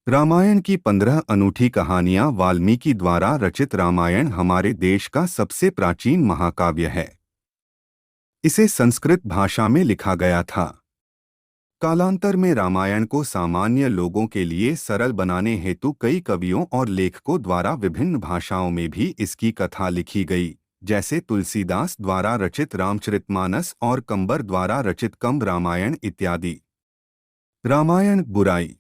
रामायण की 15 अनूठी कहानियां वाल्मीकि द्वारा रचित रामायण हमारे देश का सबसे प्राचीन महाकाव्य है। इसे संस्कृत भाषा में लिखा गया था। कालांतर में रामायण को सामान्य लोगों के लिए सरल बनाने हेतु कई कवियों और लेखकों द्वारा विभिन्न भाषाओं में भी इसकी कथा लिखी गई, जैसे तुलसीदास द्वारा रचित रामचरितमानस और कंबर द्वारा रचित कंब रामायण इत्यादि। रामायण बुराई।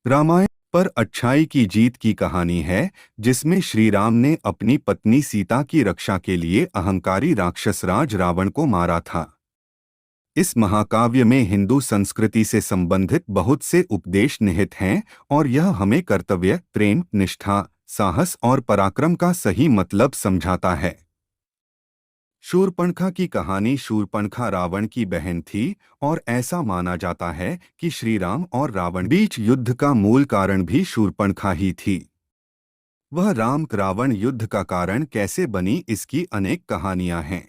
रामायण पर अच्छाई की जीत की कहानी है, जिसमें श्री राम ने अपनी पत्नी सीता की रक्षा के लिए अहंकारी राक्षस राज रावण को मारा था। इस महाकाव्य में हिंदू संस्कृति से संबंधित बहुत से उपदेश निहित हैं और यह हमें कर्तव्य, प्रेम, निष्ठा, साहस और पराक्रम का सही मतलब समझाता है। शूर्पणखा की कहानी। शूर्पणखा रावण की बहन थी और ऐसा माना जाता है कि श्री राम और रावण बीच युद्ध का मूल कारण भी शूर्पणखा ही थी। वह राम रावण युद्ध का कारण कैसे बनी, इसकी अनेक कहानियां हैं।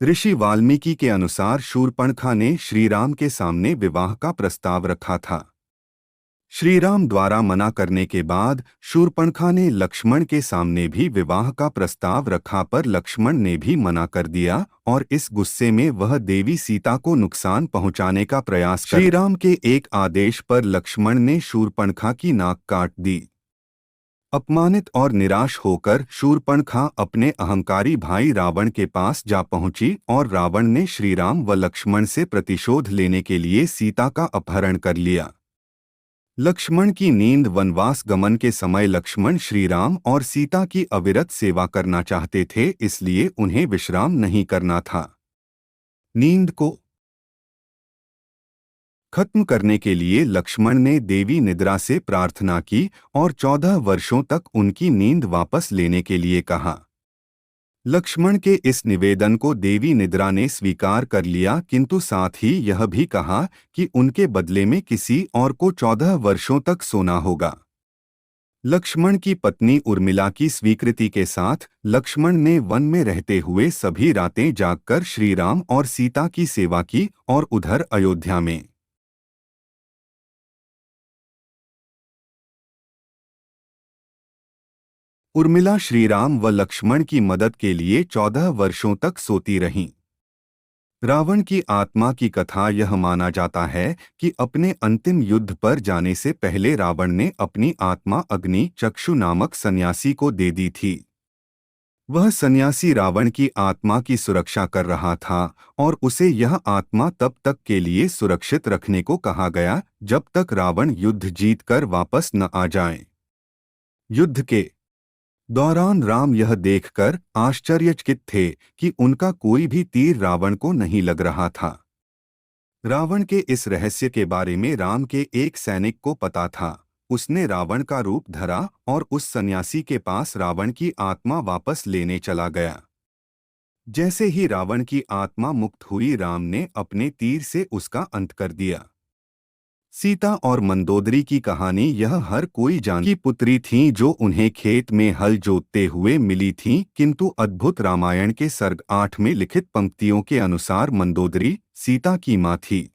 ऋषि वाल्मीकि के अनुसार शूर्पणखा ने श्री राम के सामने विवाह का प्रस्ताव रखा था। श्री राम द्वारा मना करने के बाद शूर्पणखा ने लक्ष्मण के सामने भी विवाह का प्रस्ताव रखा, पर लक्ष्मण ने भी मना कर दिया और इस गुस्से में वह देवी सीता को नुकसान पहुंचाने का प्रयास कर श्री राम के एक आदेश पर लक्ष्मण ने शूर्पणखा की नाक काट दी। अपमानित और निराश होकर शूर्पणखा अपने अहंकारी भाई रावण के पास जा पहुंची और रावण ने श्री राम व लक्ष्मण से प्रतिशोध लेने के लिए सीता का अपहरण कर लिया। लक्ष्मण की नींद। वनवास गमन के समय लक्ष्मण श्री राम और सीता की अविरत सेवा करना चाहते थे, इसलिए उन्हें विश्राम नहीं करना था। नींद को खत्म करने के लिए लक्ष्मण ने देवी निद्रा से प्रार्थना की और 14 वर्षों तक उनकी नींद वापस लेने के लिए कहा। लक्ष्मण के इस निवेदन को देवी निद्रा ने स्वीकार कर लिया, किंतु साथ ही यह भी कहा कि उनके बदले में किसी और को 14 वर्षों तक सोना होगा। लक्ष्मण की पत्नी उर्मिला की स्वीकृति के साथ लक्ष्मण ने वन में रहते हुए सभी रातें जागकर श्री राम और सीता की सेवा की और उधर अयोध्या में उर्मिला श्रीराम व लक्ष्मण की मदद के लिए 14 वर्षों तक सोती रहीं। रावण की आत्मा की कथा। यह माना जाता है कि अपने अंतिम युद्ध पर जाने से पहले रावण ने अपनी आत्मा अग्नि चक्षु नामक सन्यासी को दे दी थी। वह सन्यासी रावण की आत्मा की सुरक्षा कर रहा था और उसे यह आत्मा तब तक के लिए सुरक्षित रखने को कहा गया जब तक रावण युद्ध जीतकर वापस न आ जाए। युद्ध के दौरान राम यह देखकर आश्चर्यचकित थे कि उनका कोई भी तीर रावण को नहीं लग रहा था। रावण के इस रहस्य के बारे में राम के एक सैनिक को पता था। उसने रावण का रूप धरा और उस सन्यासी के पास रावण की आत्मा वापस लेने चला गया। जैसे ही रावण की आत्मा मुक्त हुई, राम ने अपने तीर से उसका अंत कर दिया। सीता और मंदोदरी की कहानी। यह हर कोई जानता की पुत्री थीं जो उन्हें खेत में हल जोतते हुए मिली थीं, किंतु अद्भुत रामायण के सर्ग 8 में लिखित पंक्तियों के अनुसार मंदोदरी सीता की मां थी।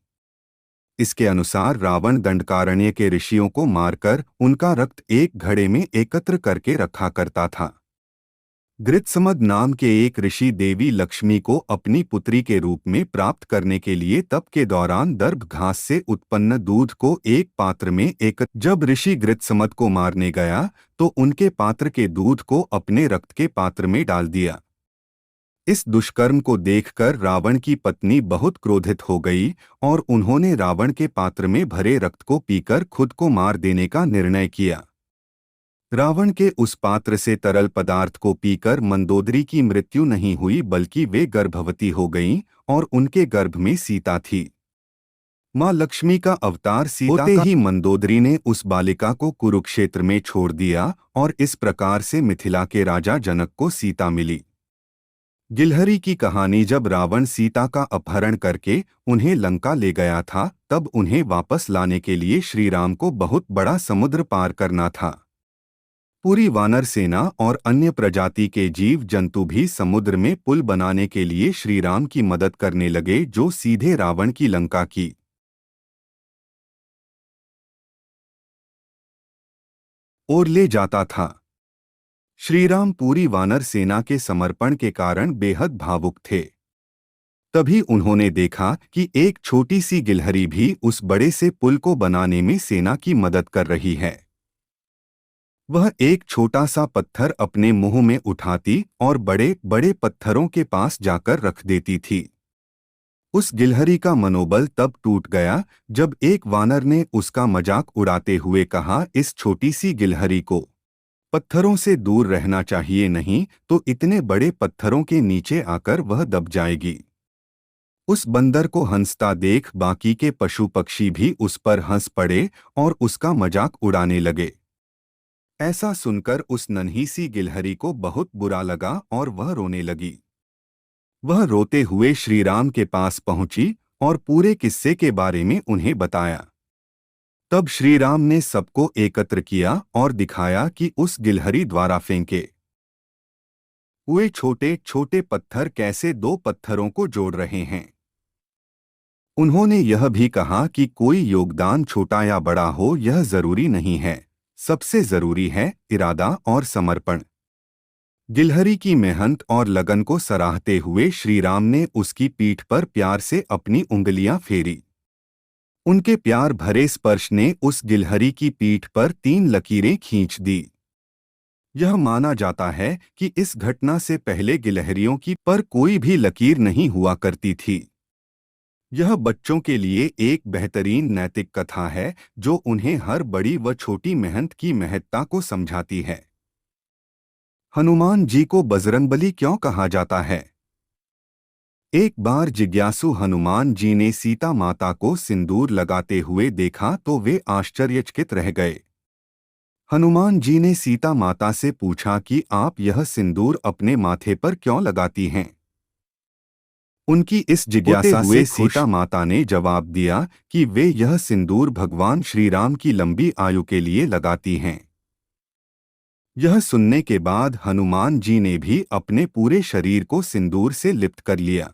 इसके अनुसार रावण दंडकारण्य के ऋषियों को मारकर उनका रक्त एक घड़े में एकत्र करके रखा करता था। गृत्समद नाम के एक ऋषि देवी लक्ष्मी को अपनी पुत्री के रूप में प्राप्त करने के लिए तप के दौरान दर्भ घास से उत्पन्न दूध को एक पात्र में जब ऋषि गृत्समद को मारने गया तो उनके पात्र के दूध को अपने रक्त के पात्र में डाल दिया। इस दुष्कर्म को देखकर रावण की पत्नी बहुत क्रोधित हो गई और उन्होंने रावण के पात्र में भरे रक्त को पीकर खुद को मार देने का निर्णय किया। रावण के उस पात्र से तरल पदार्थ को पीकर मंदोदरी की मृत्यु नहीं हुई, बल्कि वे गर्भवती हो गईं और उनके गर्भ में सीता थी। मां लक्ष्मी का अवतार सीता होते ही मंदोदरी ने उस बालिका को कुरुक्षेत्र में छोड़ दिया और इस प्रकार से मिथिला के राजा जनक को सीता मिली। गिलहरी की कहानी। जब रावण सीता का अपहरण करके उन्हें लंका ले गया था, तब उन्हें वापस लाने के लिए श्री राम को बहुत बड़ा समुद्र पार करना था। पूरी वानर सेना और अन्य प्रजाति के जीव जंतु भी समुद्र में पुल बनाने के लिए श्री राम की मदद करने लगे, जो सीधे रावण की लंका की ओर ले जाता था। श्रीराम पूरी वानर सेना के समर्पण के कारण बेहद भावुक थे। तभी उन्होंने देखा कि एक छोटी सी गिलहरी भी उस बड़े से पुल को बनाने में सेना की मदद कर रही है। वह एक छोटा सा पत्थर अपने मुंह में उठाती और बड़े बड़े पत्थरों के पास जाकर रख देती थी। उस गिलहरी का मनोबल तब टूट गया जब एक वानर ने उसका मजाक उड़ाते हुए कहा, इस छोटी सी गिलहरी को पत्थरों से दूर रहना चाहिए, नहीं तो इतने बड़े पत्थरों के नीचे आकर वह दब जाएगी। उस बंदर को हंसता देख बाकी के पशु पक्षी भी उस पर हंस पड़े और उसका मजाक उड़ाने लगे। ऐसा सुनकर उस नन्ही सी गिलहरी को बहुत बुरा लगा और वह रोने लगी। वह रोते हुए श्रीराम के पास पहुंची और पूरे किस्से के बारे में उन्हें बताया। तब श्रीराम ने सबको एकत्र किया और दिखाया कि उस गिलहरी द्वारा फेंके हुए छोटे छोटे पत्थर कैसे दो पत्थरों को जोड़ रहे हैं। उन्होंने यह भी कहा कि कोई योगदान छोटा या बड़ा हो यह जरूरी नहीं है, सबसे जरूरी है इरादा और समर्पण। गिलहरी की मेहनत और लगन को सराहते हुए श्रीराम ने उसकी पीठ पर प्यार से अपनी उंगलियां फेरी। उनके प्यार भरे स्पर्श ने उस गिलहरी की पीठ पर 3 लकीरें खींच दी। यह माना जाता है कि इस घटना से पहले गिलहरियों की पर कोई भी लकीर नहीं हुआ करती थी। यह बच्चों के लिए एक बेहतरीन नैतिक कथा है जो उन्हें हर बड़ी व छोटी मेहनत की महत्ता को समझाती है। हनुमान जी को बजरंगबली क्यों कहा जाता है? एक बार जिज्ञासु हनुमान जी ने सीता माता को सिंदूर लगाते हुए देखा तो वे आश्चर्यचकित रह गए। हनुमान जी ने सीता माता से पूछा कि आप यह सिंदूर अपने माथे पर क्यों लगाती हैं? उनकी इस जिज्ञासा से सीता माता ने जवाब दिया कि वे यह सिंदूर भगवान श्री राम की लंबी आयु के लिए लगाती हैं। यह सुनने के बाद हनुमान जी ने भी अपने पूरे शरीर को सिंदूर से लिप्त कर लिया।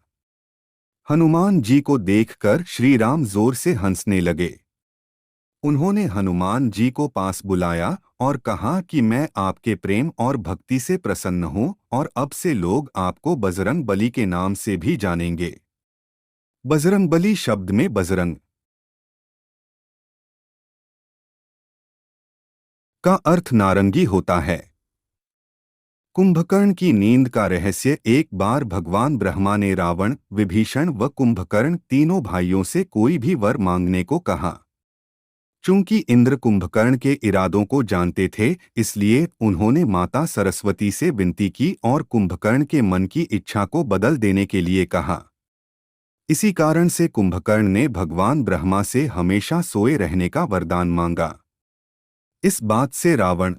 हनुमान जी को देखकर श्री राम जोर से हंसने लगे। उन्होंने हनुमान जी को पास बुलाया और कहा कि मैं आपके प्रेम और भक्ति से प्रसन्न हूँ और अब से लोग आपको बजरंग बली के नाम से भी जानेंगे। बजरंग बली शब्द में बजरंग का अर्थ नारंगी होता है। कुंभकर्ण की नींद का रहस्य। एक बार भगवान ब्रह्मा ने रावण, विभीषण व कुंभकर्ण तीनों भाइयों से कोई भी वर मांगने को कहा। चूंकि इंद्र कुंभकर्ण के इरादों को जानते थे, इसलिए उन्होंने माता सरस्वती से विनती की और कुंभकर्ण के मन की इच्छा को बदल देने के लिए कहा। इसी कारण से कुंभकर्ण ने भगवान ब्रह्मा से हमेशा सोए रहने का वरदान मांगा। इस बात से रावण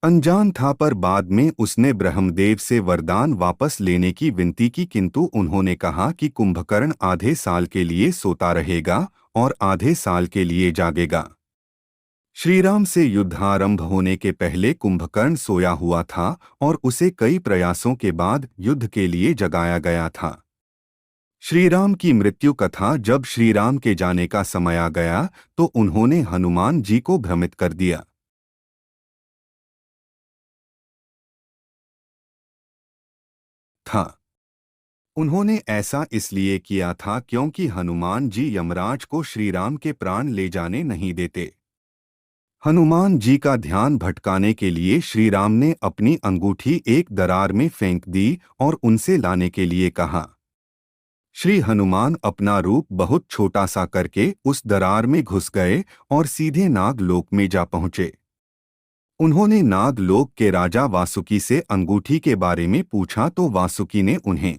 अनजान था, पर बाद में उसने ब्रह्मदेव से वरदान वापस लेने की विनती की, किंतु उन्होंने कहा कि कुंभकर्ण आधे साल के लिए सोता रहेगा और आधे साल के लिए जागेगा। श्रीराम से युद्ध आरंभ होने के पहले कुंभकर्ण सोया हुआ था और उसे कई प्रयासों के बाद युद्ध के लिए जगाया गया था। श्रीराम की मृत्यु कथा। जब श्रीराम के जाने का समय आ गया तो उन्होंने हनुमान जी को भ्रमित कर दिया था। उन्होंने ऐसा इसलिए किया था क्योंकि हनुमान जी यमराज को श्रीराम के प्राण ले जाने नहीं देते। हनुमान जी का ध्यान भटकाने के लिए श्रीराम ने अपनी अंगूठी एक दरार में फेंक दी और उनसे लाने के लिए कहा। श्री हनुमान अपना रूप बहुत छोटा सा करके उस दरार में घुस गए और सीधे नागलोक में जा पहुंचे। उन्होंने नागलोक के राजा वासुकी से अंगूठी के बारे में पूछा तो वासुकी ने उन्हें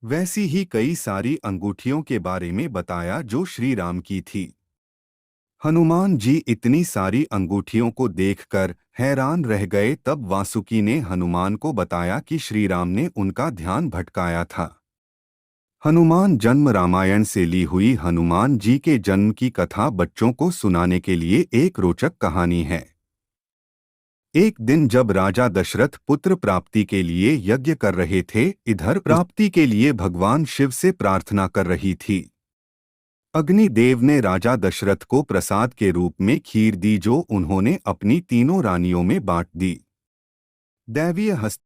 वैसी ही कई सारी अंगूठियों के बारे में बताया जो श्री राम की थी। हनुमान जी इतनी सारी अंगूठियों को देखकर हैरान रह गए। तब वासुकी ने हनुमान को बताया कि श्री राम ने उनका ध्यान भटकाया था। हनुमान जन्म। रामायण से ली हुई हनुमान जी के जन्म की कथा बच्चों को सुनाने के लिए एक रोचक कहानी है। एक दिन जब राजा दशरथ पुत्र प्राप्ति के लिए यज्ञ कर रहे थे, इधर प्राप्ति के लिए भगवान शिव से प्रार्थना कर रही थी। अग्निदेव ने राजा दशरथ को प्रसाद के रूप में खीर दी, जो उन्होंने अपनी तीनों रानियों में बांट दी। दैवीय हस्त